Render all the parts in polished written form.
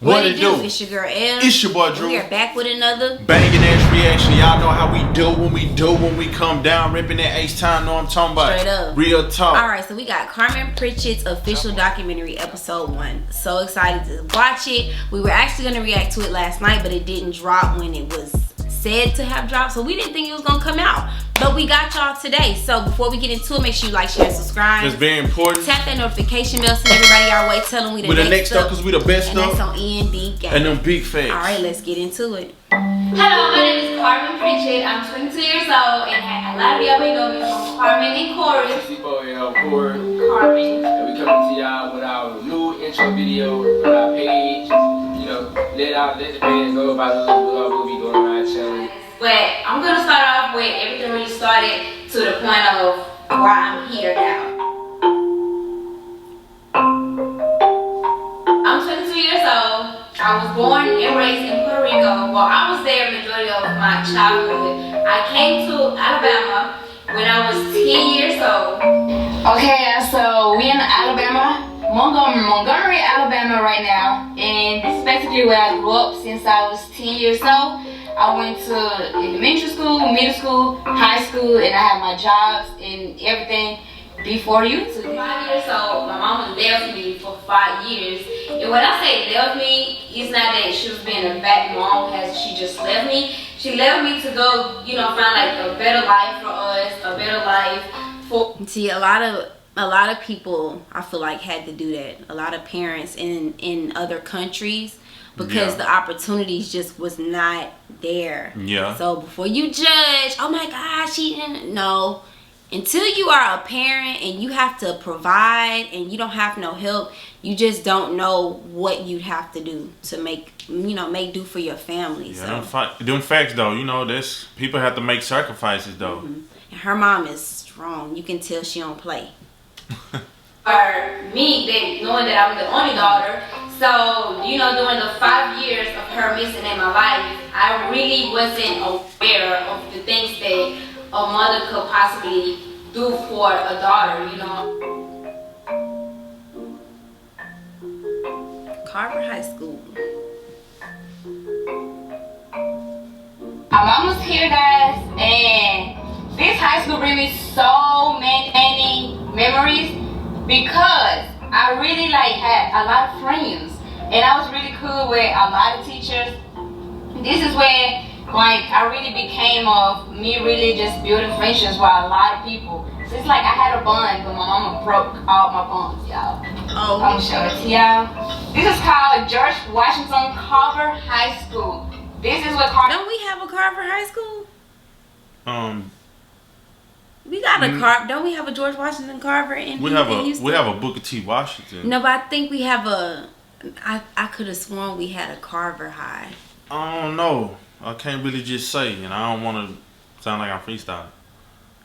What it do? It's your girl L. It's your boy Drew. We are back with another banging ass reaction. Y'all know how we do when we come down ripping that H-Time. Know what I'm talking about? Straight up. Real talk. Alright, so we got Carmen Pritchet's official documentary, episode 1. So excited to watch it. We were actually going to react to it last night, but it didn't drop when it was said to have dropped. So we didn't think it was going to come out. But we got y'all today. So before we get into it, make sure you like, share, and subscribe. That's very important. Tap that notification bell, send everybody our way. Tell them we the next up because we the best and stuff. that's on END Gang. And them big facts. Alright, let's get into it. Hello, my name is Carmen Pritchett. I'm 22 years old, and a lot of y'all may know me from Carmen and Corey. Carmen. And we coming to y'all with our new intro video on our page. You know, let the fans know about what we'll be doing on our channel. But I'm gonna start off with everything really started to the point of where I'm here now. I'm 22 years old. I was born and raised in Puerto Rico. Well, I was there majority of my childhood. I came to Alabama when I was 10 years old. Okay, so we in Alabama, Montgomery, Alabama right now. And this is basically where I grew up since I was 10 years old. I went to elementary school, middle school, high school, and I had my jobs and everything before YouTube. 5 years old, my mama left me for 5 years. And when I say left me, it's not that she was being a bad mom, as she just left me. She left me to go, you know, find like a better life for us, a better life for. See, a lot of people, I feel like, had to do that. A lot of parents in other countries, because the opportunities just was not there. Yeah. So before you judge, oh my gosh, she didn't. No. Until you are a parent and you have to provide and you don't have no help, you just don't know what you'd have to do to make do for your family. Yeah, so. them facts though, you know, this people have to make sacrifices though. And her mom is strong. You can tell she don't play. For me, knowing that I'm the only daughter, so, you know, during the 5 years of her missing in my life, I really wasn't aware of the things that a mother could possibly do for a daughter, you know. Carver High School. I'm almost here, guys, and this high school brings me so many memories because I really had a lot of friends, and I was really cool with a lot of teachers. This is where I really became of me really just building friendships with a lot of people. So it's like I had a bond, but my mama broke all my bonds, y'all. Oh. I'm gonna show it to y'all. This is called George Washington Carver High School. This is what Carver. Don't we have a Carver High School? We got a Don't we have a George Washington Carver in Houston? We have a Booker T. Washington. No, but I think we have a. I could have sworn we had a Carver High. I don't know. I can't really just say, and I don't want to sound like I'm freestyling.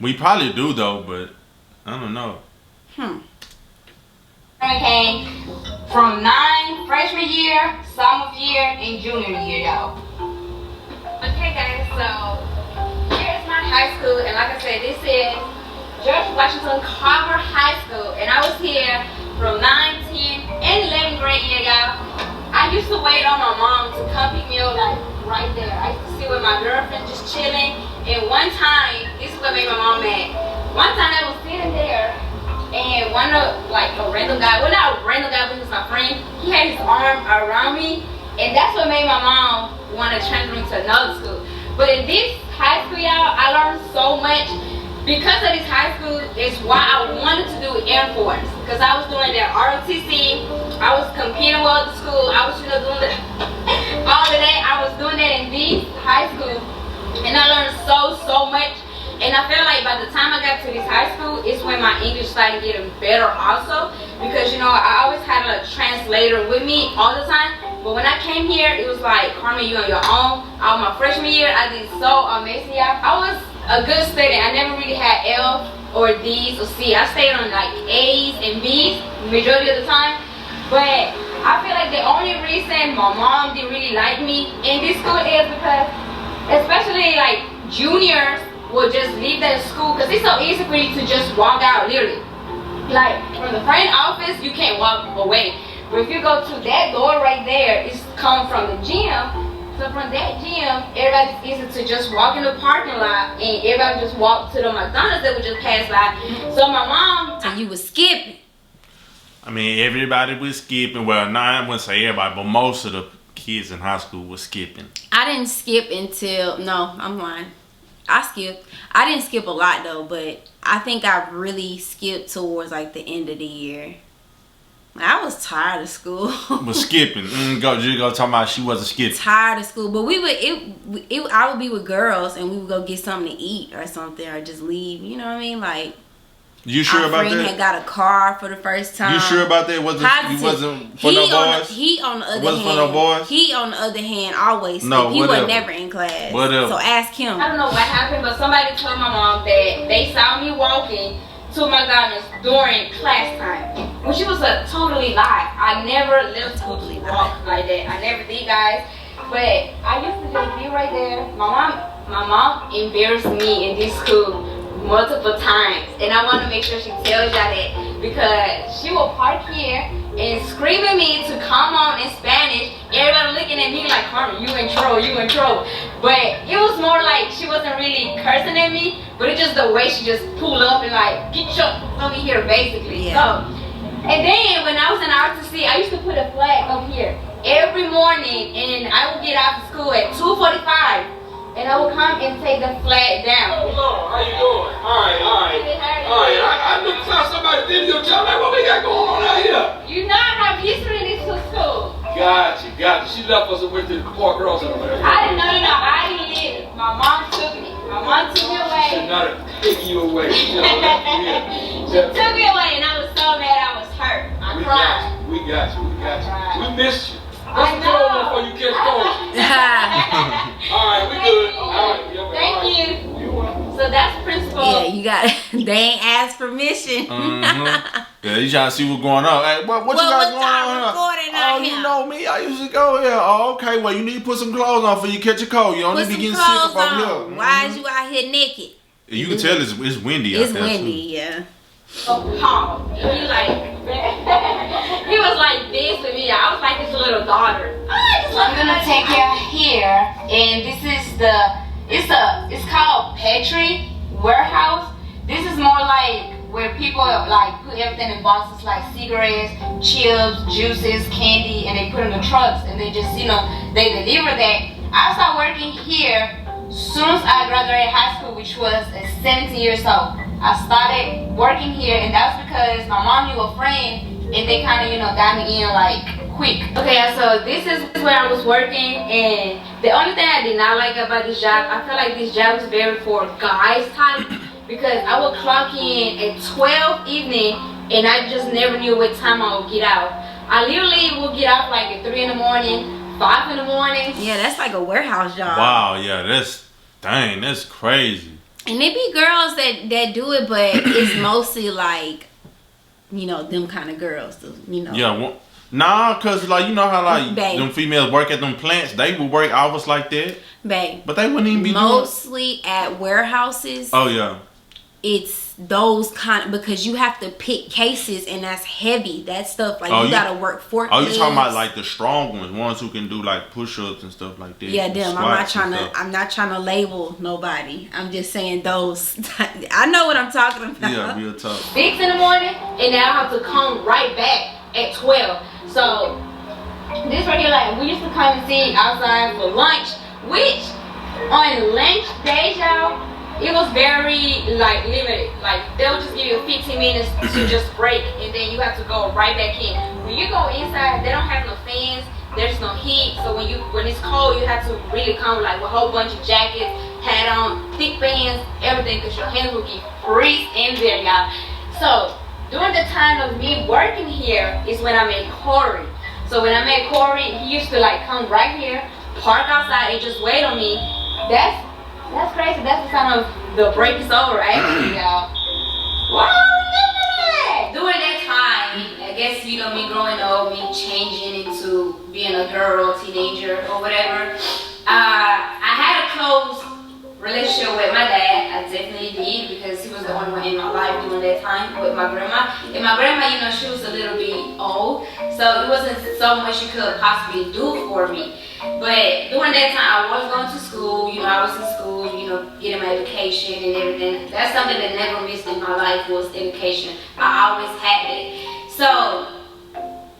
We probably do though, but I don't know. I came from 9 freshman year, sophomore year, and junior year, y'all. Okay, guys, so here's my high school, and like I said, this is George Washington Carver High School, and I was here from 9, 10, and 11th grade year, y'all. I used to wait on my mom to come pick me up, like right there. I used to sit with my girlfriend just chilling, and one time, this is what made my mom mad. One time I was sitting there, and a random guy, well not a random guy, but he was my friend, he had his arm around me, and that's what made my mom want to transfer me to another school. But in this high school, y'all, I learned so much. Because of this high school is why I wanted to do Air Force. Because I was doing that ROTC, I was competing well at the school, I was doing that all the day. I was doing that in this high school, and I learned so much. And I feel like by the time I got to this high school, it's when my English started getting better also. Because, you know, I always had a translator with me all the time. But when I came here, it was like, Carmen, you on your own. All my freshman year, I did so amazing. I was a good student. I never really had L or D's or C. I stayed on like A's and B's majority of the time. But I feel like the only reason my mom didn't really like me in this school is because, especially like juniors, will just leave that school because it's so easy for you to just walk out, literally. Like from the front office, you can't walk away. But if you go to that door right there, it's come from the gym. So from that gym, everybody's easy to just walk in the parking lot, and everybody just walk to the McDonald's that we just passed by. So my mom. So you was skipping. I mean, everybody was skipping. Well, I wouldn't say everybody, but most of the kids in high school was skipping. I didn't skip until, no, I'm lying. I skipped. I didn't skip a lot though, but I think I really skipped towards like the end of the year. I was tired of school. Was skipping. You go talking about she wasn't skipping. Tired of school, but we would I would be with girls and we would go get something to eat or something, or just leave. You know what I mean? Like, you sure our about friend that? had got a car for the first time. You sure about that? Wasn't for no boys? He on the other wasn't hand. for no boys? He on the other hand always. No, he whatever. was never in class. Whatever. So ask him. I don't know what happened, but somebody told my mom that they saw me walking to McDonald's during class time, which was a totally lie. I never left school to walk like that. I never did, guys. But I used to just be right there. My mom embarrassed me in this school multiple times, and I want to make sure she tells y'all that, because she will park here and scream at me to come on in Spanish. Everybody looking at me like, Carmen, you in trouble, you in trouble. But it was more like she wasn't really cursing at me, but it's just the way she just pulled up and like, get your over here, basically. Yeah. So, and then when I was in RTC, I used to put a flag up here every morning, and I would get out of school at 2:45. And I will come and take the flag down. Hold on, how you doing? Alright. I looked at somebody's video, tell me what we got going on out here. You know I have history in this school. Gotcha. She left us and went to the poor girls over there. I didn't know, I didn't live. My mom took me. My mom took me Should away. not have taken you away. She just left you here. She took me away, and I was so mad I was hurt. I cried. We got you. We missed you. I What's the know. before you catch cold? Alright, we good. Alright, Thank you. You're welcome. So that's principal. Yeah, you got. They ain't asked permission. Yeah, you trying to see what's going on. Hey, what you got going on? Oh, you know me. I used to go here. Oh, okay. Well, you need to put some clothes on before you catch a cold. You don't Put need to be some getting sick clothes up over on. here. Why is you out here naked? You can tell it's windy It's out there. windy, yeah. Paul. He was like this with me. I was like his little daughter. I'm gonna take you here, and this is it's called Petri Warehouse. This is more like where people like put everything in boxes like cigarettes, chips, juices, candy, and they put in the trucks, and they just they deliver that. I started working here soon as I graduated high school, which was at 17 years old. I started working here, and that's because my mom knew a friend, and they kind of got me in like quick. Okay, so this is where I was working, and the only thing I did not like about this job, I feel like this job is very for guys type, because I would clock in at 12 evening, and I just never knew what time I would get out. I literally would get out like at 3 in the morning, 5 in the morning. Yeah, that's like a warehouse job. Wow, yeah, that's crazy. And it be girls that do it, but it's mostly like, them kind of girls. Yeah, nah, cause like you know how like Babe. them females work at them plants, they would work hours like that, Babe. but they wouldn't even be Mostly at warehouses. doing. Oh yeah. It's those kind because you have to pick cases, and that's heavy. That stuff like you gotta work forklifts. Oh, you talking about like the strong ones who can do like push-ups and stuff like that? Yeah, them. I'm not trying to label nobody. I'm just saying those. I know what I'm talking about. Yeah, real tough. 6 in the morning, and then I have to come right back at 12. So this right here, like we used to come and sit outside for lunch, which on lunch days, y'all, it was very like limited. Like they'll just give you 15 minutes to just break, and then you have to go right back in. When you go inside, they don't have no fans. There's no heat, so when it's cold, you have to really come like with a whole bunch of jackets, hat on, thick bands, everything, because your hands will get freeze in there, y'all. So during the time of me working here is when I met Corey. So when I met Corey, he used to like come right here, park outside, and just wait on me. That's crazy. That's the sign of the break is over, actually, y'all. Wow, during that time, I guess me growing up, me changing into being a girl, teenager, or whatever. I had a close relationship with my dad, I definitely did, because he was the only one in my life during that time with my grandma. And my grandma, you know, she was a little bit old, so it wasn't so much she could possibly do for me. But during that time, I was going to school, you know, I was in school, you know, getting my education and everything. That's something that never missed in my life, was education. I always had it. So,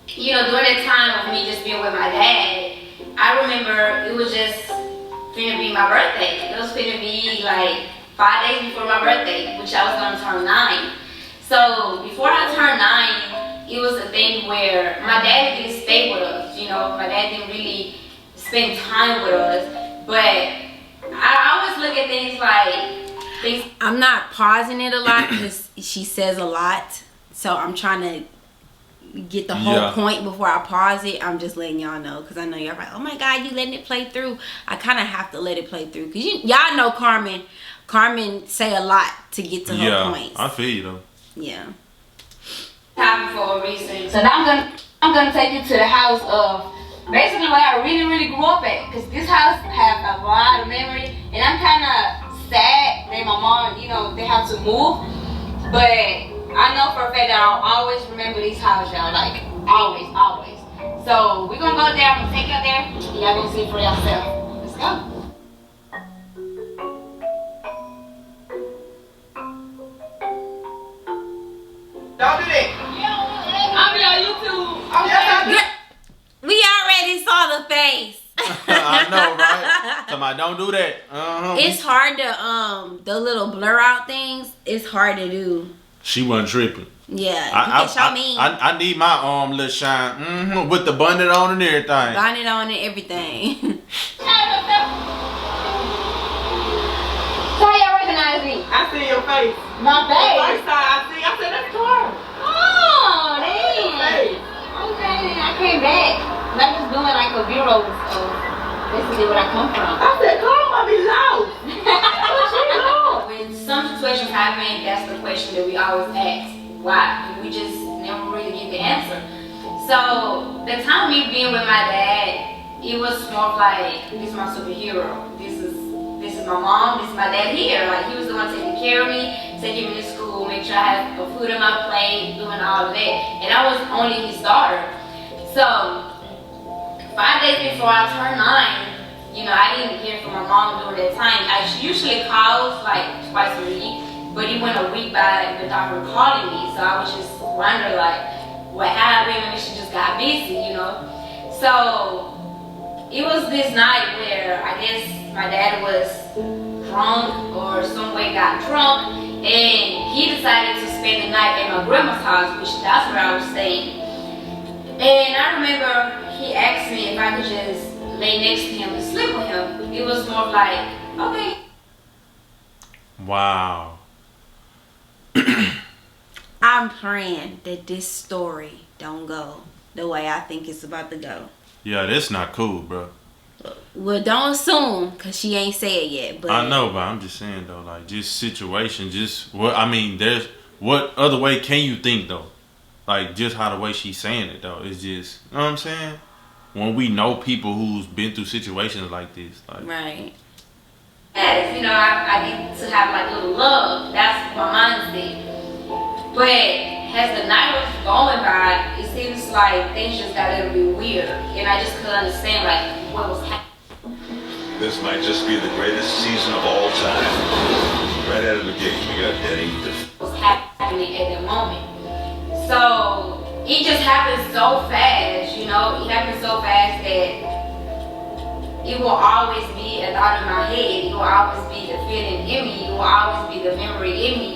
you know, during that time of me just being with my dad, I remember it was just finna be my birthday. It was finna be like 5 days before my birthday, which I was gonna turn 9. So before I turned 9, it was a thing where my dad didn't stay with us. You know, my dad didn't really spend time with us. But I always look at things like things. I'm not pausing it a lot because she says a lot, so I'm trying to get the whole point before I pause it. I'm just letting y'all know, because I know y'all like, oh my god, you letting it play through. I kind of have to let it play through, because y'all know Carmen say a lot to get to her points. I feel you though. Yeah. Happened for a reason. So now I'm gonna take you to the house of basically where I really grew up at, because this house has a lot of memory, and I'm kind of sad that my mom, you know, they have to move, but I know for a fact that I'll always remember these houses, y'all, like always. So we're gonna go there, I'm gonna take you there, and y'all gonna see it for yourself. Let's go. Don't do that. I'll be on YouTube. We already saw the face. I know, right? Somebody don't do that. It's hard to the little blur out things. It's hard to do. She wasn't tripping. Yeah, I need my little shine with the bonnet on and everything. Bonnet on and everything. So how y'all recognize me? I see your face. My The face. first time I said that's Carmen. Oh, damn. Face. Okay, I came back. And I'm just doing like a bureau of basically where I come from. I said Carmen might be loud. What she know? When some situations happen, that's the question that we always ask. Why? We just never really get the answer. So the time me being with my dad, it was more of like, this is my superhero. This is my mom, this is my dad here. Like, he was the one taking care of me, taking me to school, make sure I had food on my plate, doing all of that. And I was only his daughter. So 5 days before I turned 9, you know, I didn't hear from my mom during that time. She usually calls like twice a week, but it went a week by without her calling me. So I was just wondering like, what happened? Maybe she just got busy, you know. So it was this night where I guess my dad was drunk or some way got drunk, and he decided to spend the night at my grandma's house, which that's where I was staying. And I remember he asked me if I could just lay next to him and sleep with him. It was more like, okay. Wow. I'm praying that this story don't go the way I think it's about to go. Yeah, that's not cool, bro. Well, don't assume, because she ain't said it yet. But I know, but I'm just saying though, like, just situation, just what I mean. There's what other way can you think though? Like, just how the way she's saying it though, it's just, you know what I'm saying? When we know people who's been through situations like this, like, right. Yes, you know, I need to have like a little love. That's my mindset. But as the night was going by, it seems like things just got a little bit weird, and I just couldn't understand like what was happening. This might just be the greatest season of all time. Right out of the gate, we got Eddie. What was happening at that moment? So it just happened so fast, you know. It happened so fast that it will always be a thought in my head. It will always be the feeling in me. It will always be the memory in me.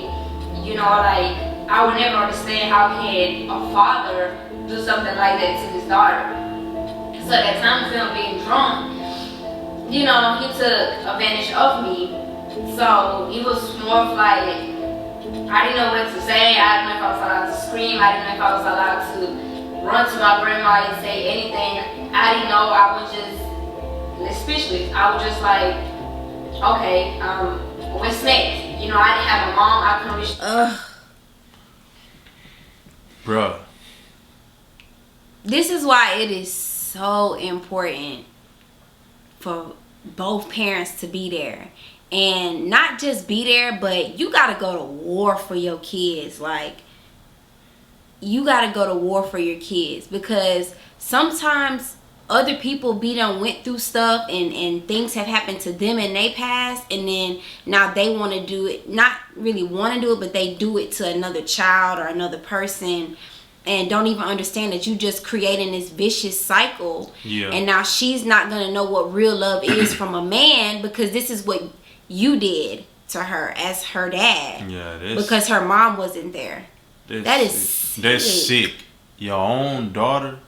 You know, like, I would never understand how can a father do something like that to his daughter. So that time of him being drunk, you know, he took advantage of me. So it was more of like, I didn't know what to say. I didn't know if I was allowed to scream. I didn't know if I was allowed to run to my grandma and say anything. I didn't know. I was just speechless. I was just like, okay, what's next? You know, I didn't have a mom. I couldn't reach. bruh. This is why it is so important for both parents to be there and not just be there, but you gotta go to war for your kids. Like, you gotta go to war for your kids, because sometimes other people went through stuff and things have happened to them in their past, and then now they want to do it, not really want to do it, but they do it to another child or another person, and don't even understand that you just creating this vicious cycle. Yeah. And now she's not gonna know what real love is from a man, because this is what you did to her as her dad. Yeah, because her mom wasn't there. That's sick. Your own daughter,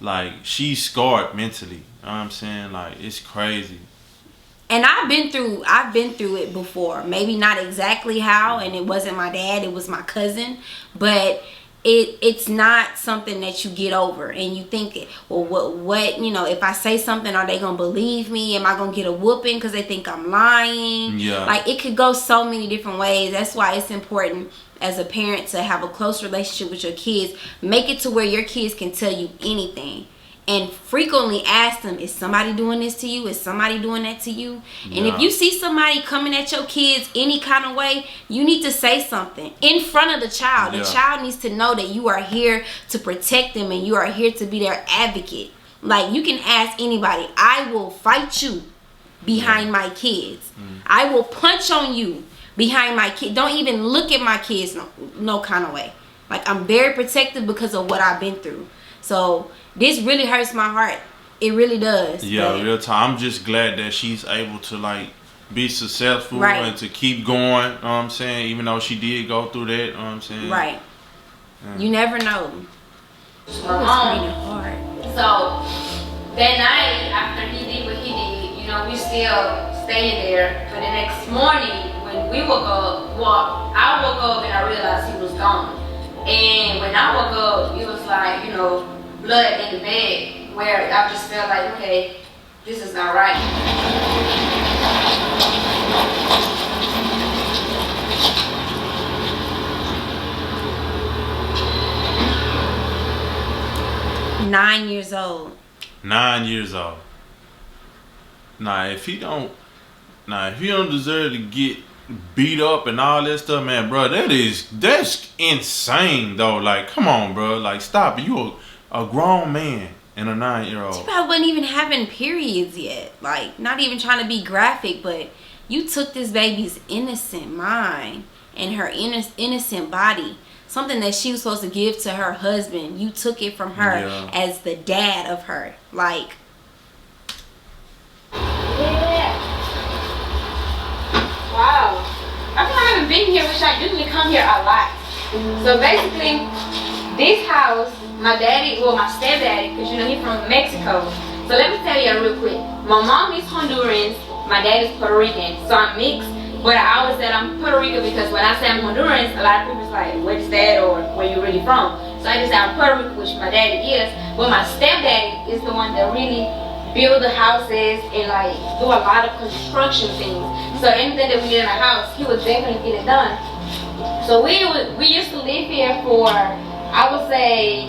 like, she's scarred mentally. You know what I'm saying? Like, it's crazy. And I've been through it before. Maybe not exactly how, and it wasn't my dad, it was my cousin, but it's not something that you get over, and you think, well, what you know, if I say something, are they gonna believe me? Am I gonna get a whooping because they think I'm lying? Yeah. Like, it could go so many different ways. That's why it's important as a parent to have a close relationship with your kids. Make it to where your kids can tell you anything, and frequently ask them, is somebody doing this to you? Is somebody doing that to you? And if you see somebody coming at your kids any kind of way, you need to say something in front of the child. The child needs to know that you are here to protect them, and you are here to be their advocate. Like, you can ask anybody, I will fight you behind my kids. I will punch on you behind my kid. Don't even look at my kids no kind of way. Like, I'm very protective because of what I've been through. So this really hurts my heart. It really does. Yeah, real time. I'm just glad that she's able to, like, be successful and to keep going. You know what I'm saying? Even though she did go through that. You know what I'm saying? Right. Yeah. You never know. It was hard. So that night, after he did what he did, you know, we still stayed there. But the next morning, when we woke up, well, I woke up and I realized he was gone. And when I woke up, it was like, you know, blood in the bed, where I just felt like, okay, this is not right. Nine years old. 9 years old. Now, if he don't deserve to get beat up and all that stuff, man, bro, that's insane though. Like, come on, bro, like, stop it. You a grown man and a 9-year-old. She probably wasn't even having periods yet. Like, not even trying to be graphic, but you took this baby's innocent mind and her innocent body, something that she was supposed to give to her husband. You took it from her as the dad of her. Like, Wow. I haven't been here, which I usually come here a lot. So basically, this house, my stepdaddy, because you know he's from Mexico. So let me tell you real quick. My mom is Honduran, my dad is Puerto Rican. So I'm mixed, but I always said I'm Puerto Rican because when I say I'm Honduran, a lot of people's like, where's that, or where you really from? So I just say I'm Puerto Rican, which my daddy is. But my stepdaddy is the one that really build the houses and like do a lot of construction things. So anything that we did in a house, he would definitely get it done. So we used to live here for, I would say,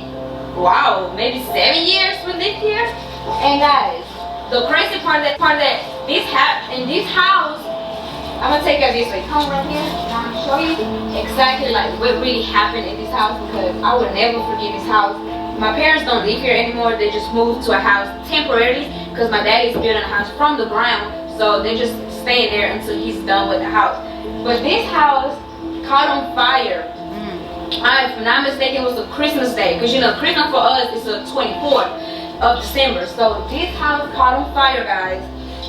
wow, maybe 7 years we lived here. And guys, the crazy part that in this house, I'm gonna take it this way. Come right here, and I'm gonna show you exactly like what really happened in this house, because I would never forget this house. My parents don't live here anymore. They just moved to a house temporarily because my dad is building a house from the ground. So they're just staying there until he's done with the house. But this house caught on fire. If I'm not mistaken, it was a Christmas day, because you know Christmas for us is the 24th of December. So this house caught on fire, guys.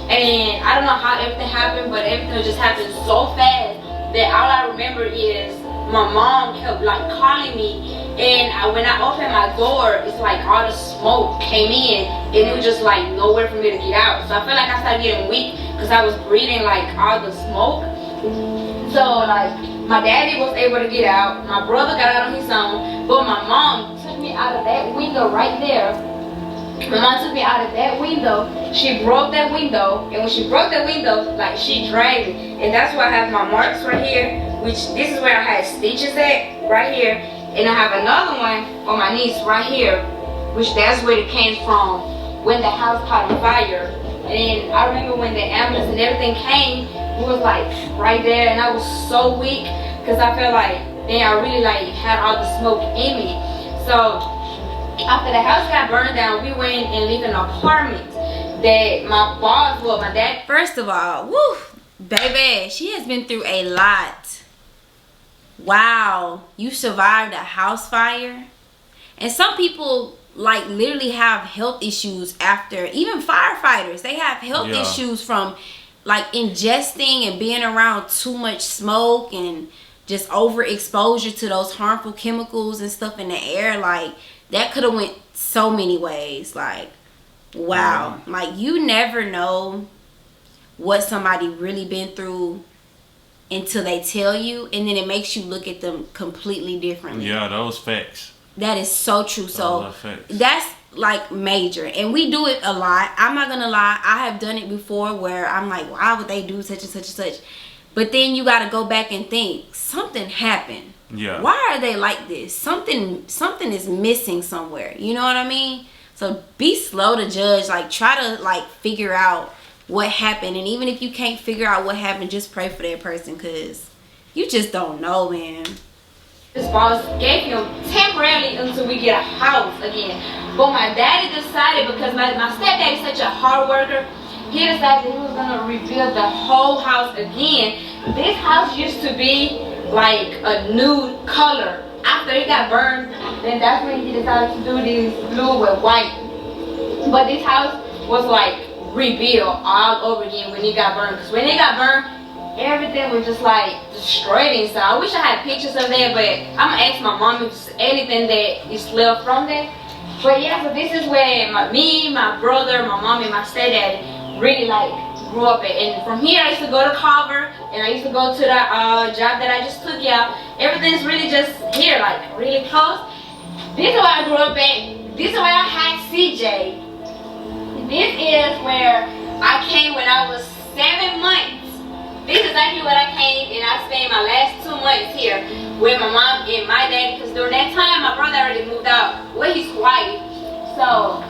And I don't know how everything happened, but everything just happened so fast that all I remember is my mom kept like calling me, and when I opened my door, it's like all the smoke came in, and it was just like nowhere for me to get out. So I felt like I started getting weak because I was breathing like all the smoke. So like my daddy was able to get out, my brother got out on his own, but my mom took me out of that window right there. My mom took me out of that window. She broke that window, and when she broke the window, like she dragged me, and that's why I have my marks right here, which this is where I had stitches at, right here, and I have another one on my knees right here, which that's where it came from when the house caught on fire. And I remember when the ambulance and everything came, was like right there, and I was so weak because I felt like then I really like had all the smoke in me. So after the house got burned down, we went and lived in an apartment that my boss, well, my dad. First of all, woo, baby, she has been through a lot. Wow, you survived a house fire. And some people like literally have health issues after, even firefighters, they have health issues from like ingesting and being around too much smoke and just overexposure to those harmful chemicals and stuff in the air. Like that could have went so many ways. Like, wow. Like you never know what somebody really been through until they tell you, and then it makes you look at them completely differently. Yeah, those facts. That is so true. So that's like major, and we do it a lot. I'm not gonna lie, I have done it before where I'm like, why would they do such and such and such? But then you got to go back and think, something happened. Yeah. Why are they like this? Something is missing somewhere. You know what I mean? So be slow to judge. Like try to like figure out what happened, and even if you can't figure out what happened, just pray for that person, because you just don't know, man. This boss gave him temporarily until we get a house again. But my daddy decided, because my stepdad is such a hard worker, he decided he was gonna rebuild the whole house again. This house used to be like a nude color. After it got burned, then that's when he decided to do this blue with white. But this house was like rebuilt all over again when it got burned. Because when it got burned, everything was just like destroyed inside. I wish I had pictures of that, but I'm gonna ask my mom if there's anything that is left from that. But yeah, so this is where me, my brother, my mom, and my stepdad really like grew up at. And from here I used to go to Carver, and I used to go to the job that I just took out. Everything's really just here, like really close. This is where I grew up at. This is where I had CJ. This is where I came when I was 7 months. This is actually what I came, and I spent my last 2 months here with my mom and my daddy, because during that time my brother already moved out with his wife. So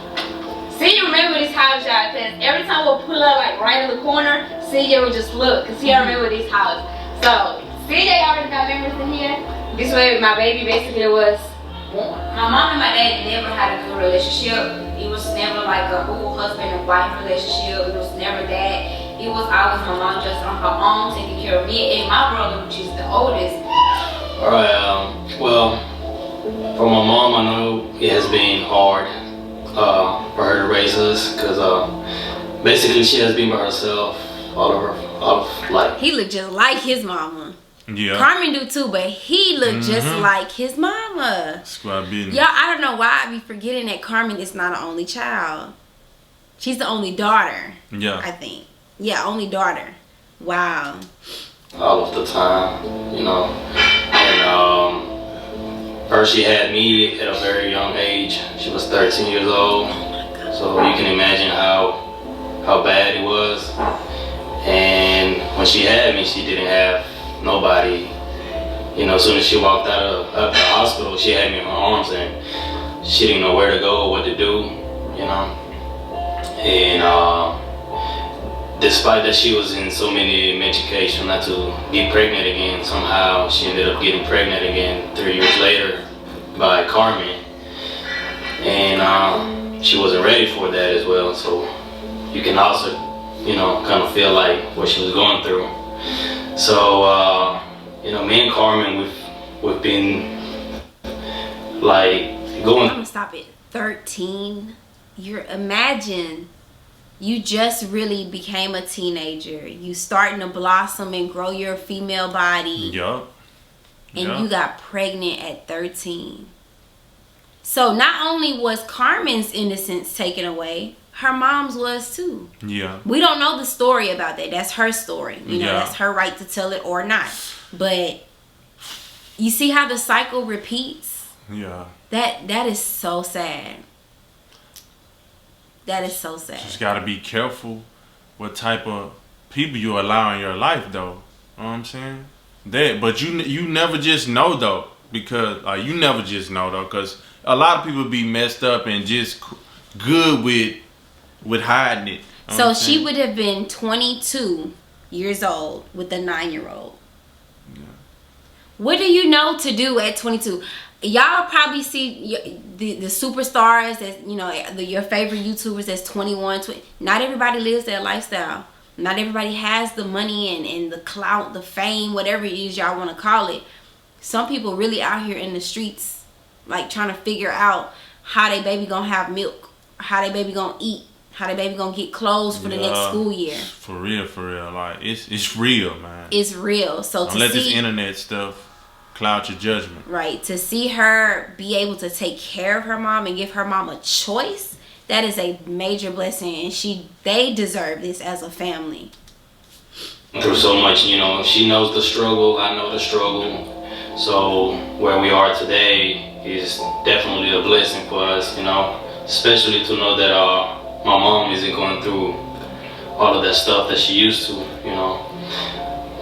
CJ remember this house, y'all, because every time we'll pull up like right in the corner, CJ would just look, because he remember this house. So CJ already got memories in here. This way my baby basically was born. My mom and my dad never had a good relationship. It was never like a husband and wife relationship. It was never that. It was always my mom just on her own, taking care of me and my brother, which is the oldest. Alright, well, for my mom, I know it has been hard for her to raise us, because basically she has been by herself all of life. He looked just like his mama. Yeah. Carmen do too, but he looked just like his mama. Squad business. Y'all, I don't know why I be forgetting that Carmen is not an only child. She's the only daughter. Yeah. I think. Yeah, only daughter. Wow. All of the time, you know. And first she had me at a very young age. She was 13 years old. So you can imagine how bad it was. And when she had me, she didn't have nobody. You know, as soon as she walked out of the hospital, she had me in her arms, and she didn't know where to go or what to do, you know. And despite that she was in so many medication not to get pregnant again, somehow she ended up getting pregnant again 3 years later by Carmen. And she wasn't ready for that as well, so you can also, you know, kind of feel like what she was going through. So, you know, me and Carmen, we've been like going. I'm gonna stop it. 13. Imagine you just really became a teenager. You starting to blossom and grow your female body. Yup. And you got pregnant at 13. So not only was Carmen's innocence taken away, her mom's was too. Yeah. We don't know the story about that. That's her story. You know, that's her right to tell it or not. But you see how the cycle repeats? Yeah. That is so sad. That is so sad. Just gotta be careful what type of people you allow in your life, though. You know what I'm saying? But you never just know, though, because you never just know, though, because a lot of people be messed up and just good with hiding it. So she would have been 22 years old with a 9-year-old. Yeah. What do you know to do at 22? Y'all probably see the superstars that, you know, your favorite YouTubers that's 21, 20. Not everybody lives that lifestyle. Not everybody has the money and the clout, the fame, whatever it is y'all want to call it. Some people really out here in the streets, like trying to figure out how they baby gonna have milk, how they baby gonna eat, how they baby gonna get clothes for the next school year. For real. Like it's real, man. It's real. So don't let this internet stuff cloud your judgment. Right. To see her be able to take care of her mom and give her mom a choice, that is a major blessing, and they deserve this as a family. Through so much, you know, she knows the struggle, I know the struggle. So where we are today is definitely a blessing for us, you know, especially to know that my mom isn't going through all of that stuff that she used to, you know.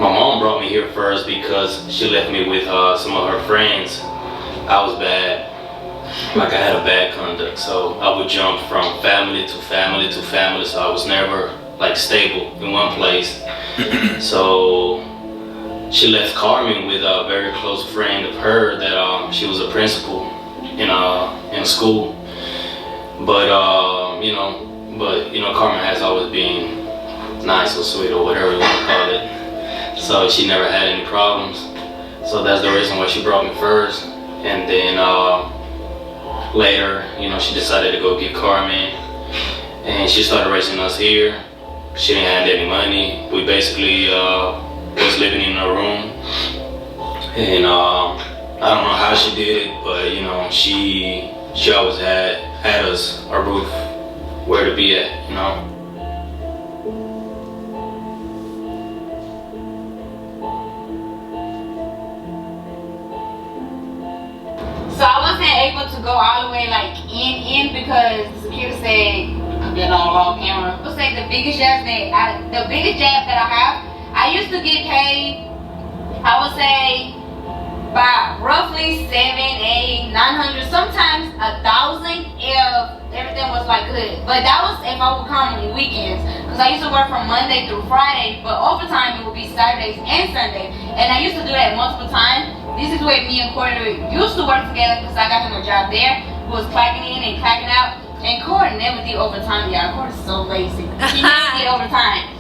My mom brought me here first because she left me with some of her friends. I was bad. Like I had a bad conduct, so I would jump from family to family to family, so I was never like stable in one place. So she left Carmen with a very close friend of her that she was a principal in school. But you know, Carmen has always been nice or sweet or whatever you want to call it. So she never had any problems. So that's the reason why she brought me first. And then later, you know, she decided to go get Carmen, and she started raising us here. She didn't have any money. We basically was living in a room, and I don't know how she did it, but you know, she always had us a roof where to be at, you know. So I wasn't able to go all the way like in because the security said, I'm getting on camera. I would say the biggest jab that I have, I used to get paid, I would say by roughly 700, 800, 900, sometimes 1,000 if everything was like good. But that was if I would come on weekends, because I used to work from Monday through Friday, but overtime it would be Saturdays and Sundays, and I used to do that multiple times. This is where me and Corey used to work together, because I got him a job there, who was clacking in and clacking out. And Corey never did overtime, y'all. Corey's so lazy. He never did overtime.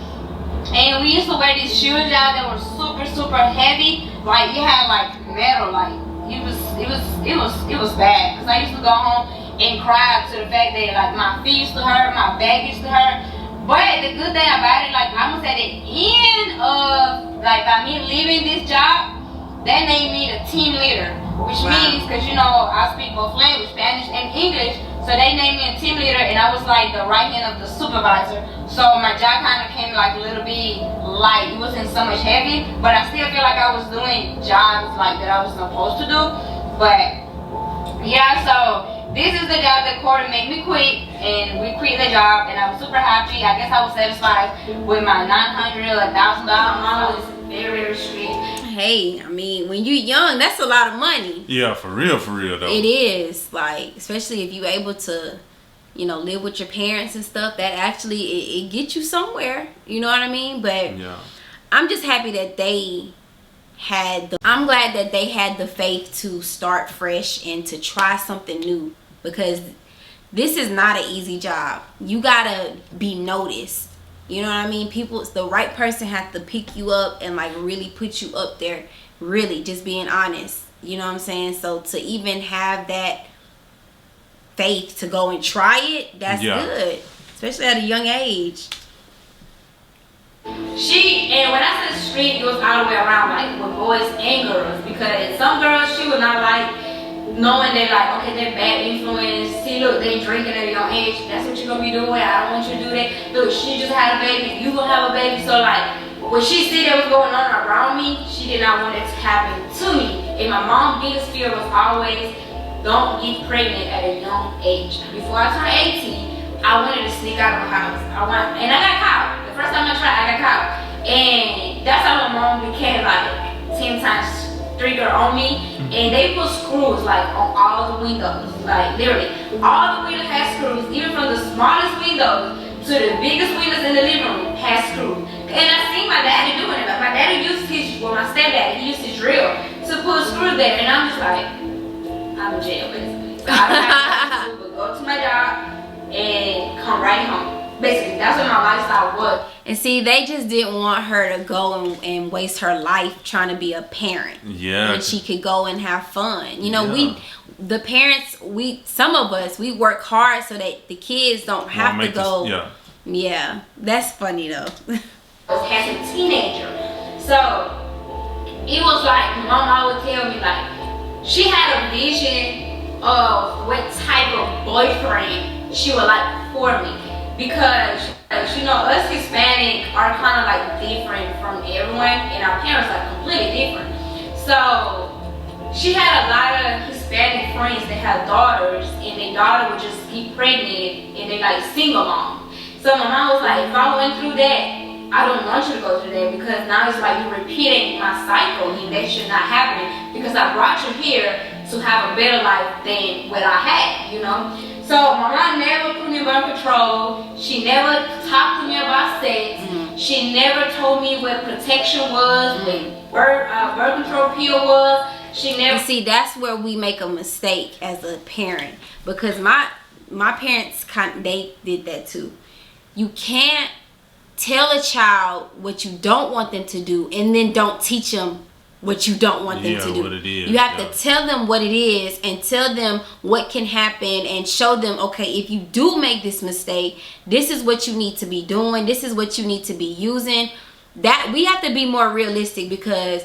And we used to wear these shoes, y'all, that were super, super heavy. Like, you had like metal, like it was bad. Because I used to go home and cry to the fact that like my feet used to hurt, my back used to hurt. But the good thing about it, like I was at the end of like by me leaving this job, they named me the team leader, which means, because you know I speak both languages, Spanish and English, so they named me a team leader, and I was like the right hand of the supervisor. So my job kind of came like a little bit light. It wasn't so much heavy, but I still feel like I was doing jobs like that I was supposed to do. But yeah, so this is the job that Corey made me quit, and we quit the job, and I was super happy. I guess I was satisfied with my $900 or $1,000. My mom was very, very strict. Hey, I mean, when you're young, that's a lot of money. Yeah, for real though. It is, like, especially if you're able to, you know, live with your parents and stuff. That actually it gets you somewhere. You know what I mean? But yeah, I'm just happy that I'm glad that they had the faith to start fresh and to try something new, because this is not an easy job. You gotta be noticed. You know what I mean? The right person has to pick you up and like really put you up there. Really, just being honest. You know what I'm saying? So to even have that faith to go and try it, that's good. Especially at a young age. And when I said street, it was all the way around, like with boys and girls. Because some girls, she would not like knowing that, like, okay, they're bad influence. See, look, they drinking at a young age. That's what you're gonna be doing. I don't want you to do that. Look, she just had a baby. You gonna have a baby. So, like, when she see that was going on around me, she did not want it to happen to me. And my mom's biggest fear was always, don't get pregnant at a young age. Before I turned 18, I wanted to sneak out of the house. And I got caught. The first time I tried, I got caught. And that's how my mom became like 10 times trigger on me. And they put screws like on all the windows, like literally all the windows had screws, even from the smallest windows to the biggest windows in the living room had screws. And I seen my daddy doing it. Like my daddy used his, well, my stepdad, he used his drill to put screws there, and I'm just like, I'm in jail basically. So I don't have to go to my job and come right home. Basically, that's what my lifestyle was. And see, they just didn't want her to go and waste her life trying to be a parent. Yeah. And she could go and have fun. You know, Yeah. the parents, some of us, we work hard so that the kids don't have to go. Yeah, that's funny though. As a teenager, so it was like my mama would tell me like she had a vision of what type of boyfriend she would like for me, because you know us Hispanic are kind of like different from everyone, and our parents are completely different. So she had a lot of Hispanic friends that had daughters, and their daughter would just get pregnant, and they like single mom. So my mom was like, if I went through that, I don't want you to go through that, because now it's like you're repeating my cycle, and that should not happen, because I brought you here to have a better life than what I had, you know? So my mom never put me in birth control. She never talked to me about sex. She never told me what protection was, what birth control pill was. She never. And see, that's where we make a mistake as a parent, because my parents they did that too. You can't tell a child what you don't want them to do and then don't teach them what you don't want them to do. What it is. You have to tell them what it is and tell them what can happen and show them, okay, if you do make this mistake, this is what you need to be doing. This is what you need to be using. That we have to be more realistic, because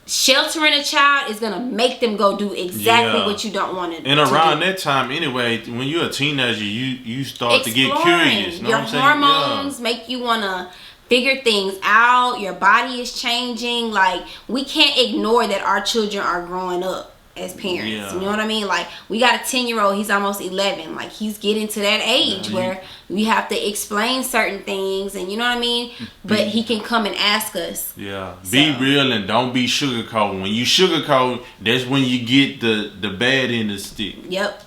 sheltering a child is gonna make them go do exactly what you don't want to do. And around that time anyway, when you're a teenager, you start to get curious. You know your what I'm saying? hormones make you wanna figure things out. Your body is changing. Like, we can't ignore that our children are growing up as parents. You know what I mean? Like, we got a 10-year-old, he's almost 11. Like, he's getting to that age where we have to explain certain things, and you know what I mean? But he can come and ask us. Yeah. Be real and don't be sugarcoat. When you sugarcoat, that's when you get the bad end of the stick. Yep.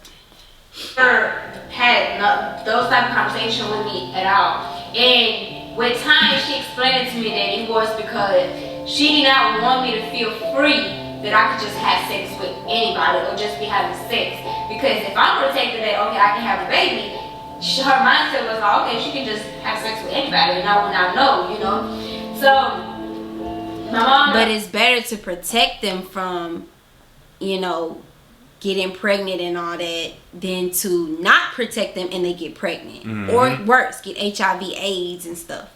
Had those type of conversations with me at all. And with time, she explained to me that it was because she did not want me to feel free that I could just have sex with anybody or just be having sex. Because if I'm protected that, okay, I can have a baby, her mindset was like, okay, she can just have sex with anybody and I will not know, you know? So, my mom... But it's better to protect them from, you know, getting pregnant and all that than to not protect them and they get pregnant. Or worse, get HIV, AIDS and stuff.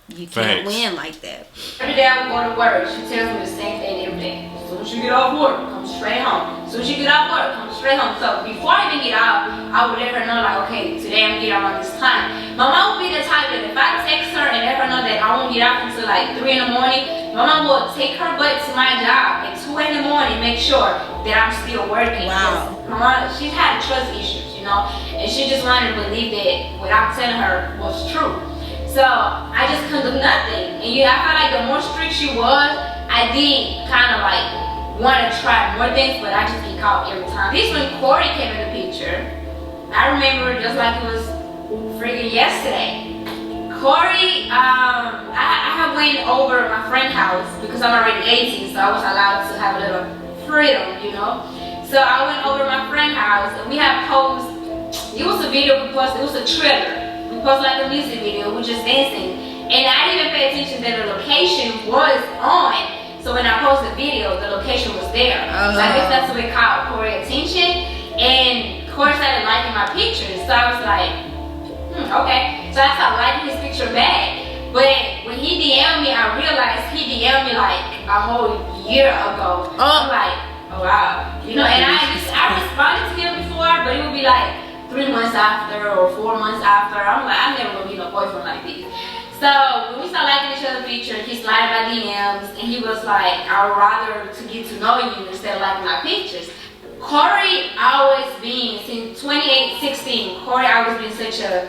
You can't win like that. Every day I would go to work, she tells me the same thing every day. As soon as you get off work, come straight home. As soon as you get off work, come straight home. So before I even get out, I would let her know, like, okay, today I'm getting out on this time. My mom would be the type that if I text her and let her know that I won't get out until like 3 in the morning, my mom will take her butt to my job at 2 in the morning, make sure that I'm still working. Wow. My mom, she's had trust issues, you know, and she just wanted to believe that what I'm telling her was true. So I just couldn't do nothing. And I felt like the more strict she was, I did kind of like want to try more things, but I just get caught every time. This when Corey came in the picture, I remember just like it was freaking yesterday. Corey, I have went over my friend's house because I'm already 18, so I was allowed to have a little freedom, you know. So I went over my friend's house and we had posed. It was a video we posted. It was a trailer. We posted like a music video. We just dancing, and I didn't even pay attention that the location was on. So when I posted the video, the location was there. So I guess that's what it caught Corey's attention, and Corey started liking my pictures. So I was like, okay. So I started liking his picture back. But when he DM'd me, I realized he DM'd me like a whole year ago. I'm like, oh wow, you know. And I responded to him before, but it would be like 3 months after or 4 months after. I'm like, I'm never gonna be no boyfriend like this. So when we started liking each other's picture, he slided my DMs and he was like, I would rather to get to know you instead of liking my pictures. Corey always been, since 2016, Corey always been such a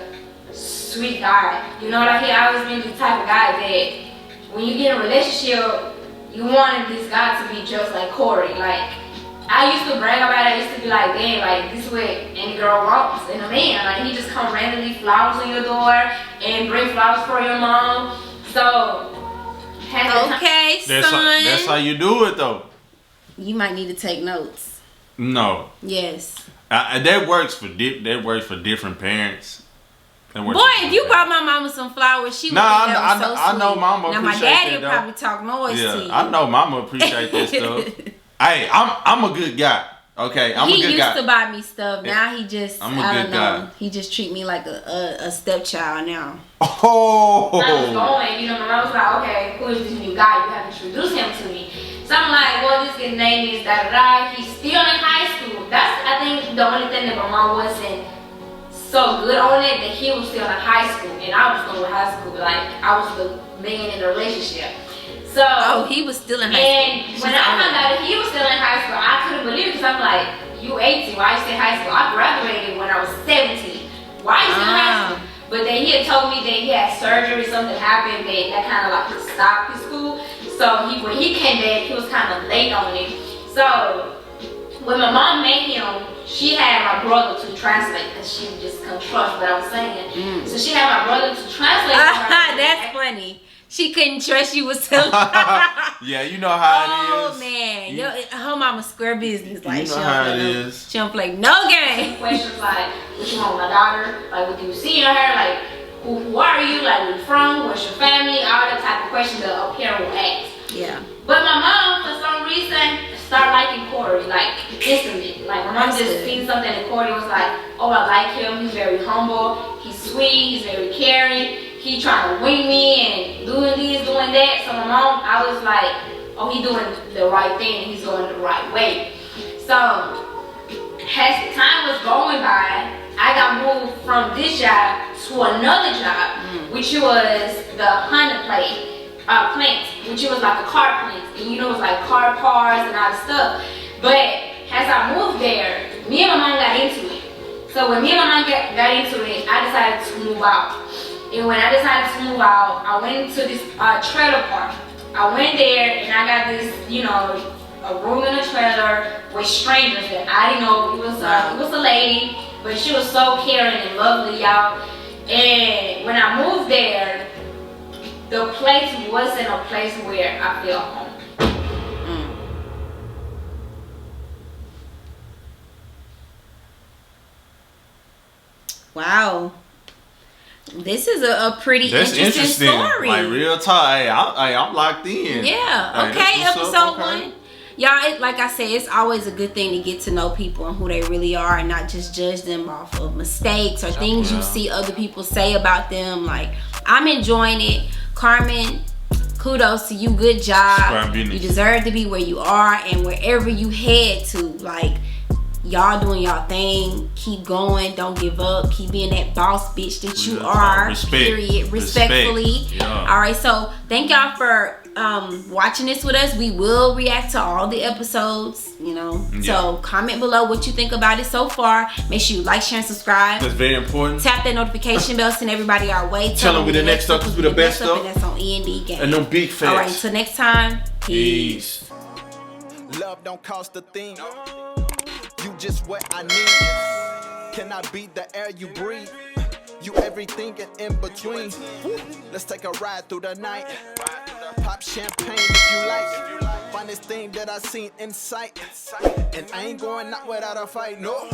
sweet guy. You know, like he always been the type of guy that when you get in a relationship, you wanted this guy to be just like Corey. Like, I used to brag about it. I used to be like, damn, like this is what any girl wants in a man. Like he just come randomly flowers on your door and bring flowers for your mom. So Okay, son. That's how you do it though. You might need to take notes. No. Yes. That works for different parents. Boy, if you brought my mama some flowers, she would think that was so sweet. I know mama now my appreciate daddy that, would probably talk noise to you. I know mama appreciate that stuff. Hey, I'm a good guy. Okay, I'm a good guy. He used to buy me stuff. Now he just, I'm a good guy. He just treat me like a stepchild now. Oh. I was going, you know, my mom was like, okay, who is this new guy? You have to introduce him to me. So I'm like, well, this kid's name is da-da-da. He's still in high school. That's, I think, the only thing that my mom wasn't so good on it, that he was still in high school. And I was still in high school. Like, I was the man in the relationship. So, he was still in high school. And when I found out that he was still in high school, I couldn't believe it because I'm like, you 18, why you still in high school? I graduated when I was 17. Why you still in high school? But then he had told me that he had surgery, something happened that kind of like stopped his school. So when he came back, he was kind of late on it. So when my mom met him, she had my brother to translate because she just couldn't trust what I was saying. So she had my brother to translate for her. That's funny. She couldn't trust you was telling. Yeah, you know how it is. Oh man, her mama square business. Like, you know how it is. She don't play no game. Questions like, what you want with my daughter? Like, what do you see in her? Like, who are you? Like, where you from? What's your family? All that type of questions that a parent will ask. Yeah. But my mom, for some reason, started liking Corey, like, instantly. Like, my mom just seen something and Corey was like, oh, I like him. He's very humble. He's sweet. He's very caring. He trying to wing me and doing this, doing that. So my mom, I was like, oh, he doing the right thing. He's going the right way. So as time was going by, I got moved from this job to another job, which was the Honda plant, which was like a car plant. And you know, it was like car parts and all that stuff. But as I moved there, me and my mom got into it. So when me and my mom got into it, I decided to move out. And when I decided to move out, I went into this trailer park. I went there and I got this, you know, a room in a trailer with strangers that I didn't know. It was a lady, but she was so caring and lovely, y'all. And when I moved there, the place wasn't a place where I felt home. Wow. This is a pretty interesting story. Like, real talk. Hey, I'm locked in. Yeah. Okay, episode 1. Y'all, like I said, it's always a good thing to get to know people and who they really are and not just judge them off of mistakes or things you see other people say about them. Like, I'm enjoying it. Carmen, kudos to you. Good job. You deserve to be where you are and wherever you head to. Like, y'all doing y'all thing. Keep going. Don't give up. Keep being that boss bitch that you are. Period. Respectfully. Yeah. All right. So thank y'all for watching this with us. We will react to all the episodes. You know. Yeah. So comment below what you think about it so far. Make sure you like, share, and subscribe. That's very important. Tap that notification bell. Send everybody our way. Tell them we the next up because we the best up. And that's on E&D Game. And no big fans. All right. Until next time. Peace. Love don't cost a thing. You just what I need. Can I be the air you breathe? You everything and in between. Let's take a ride through the night. Pop champagne if you like. Finest thing that I seen in sight. And I ain't going out without a fight, no.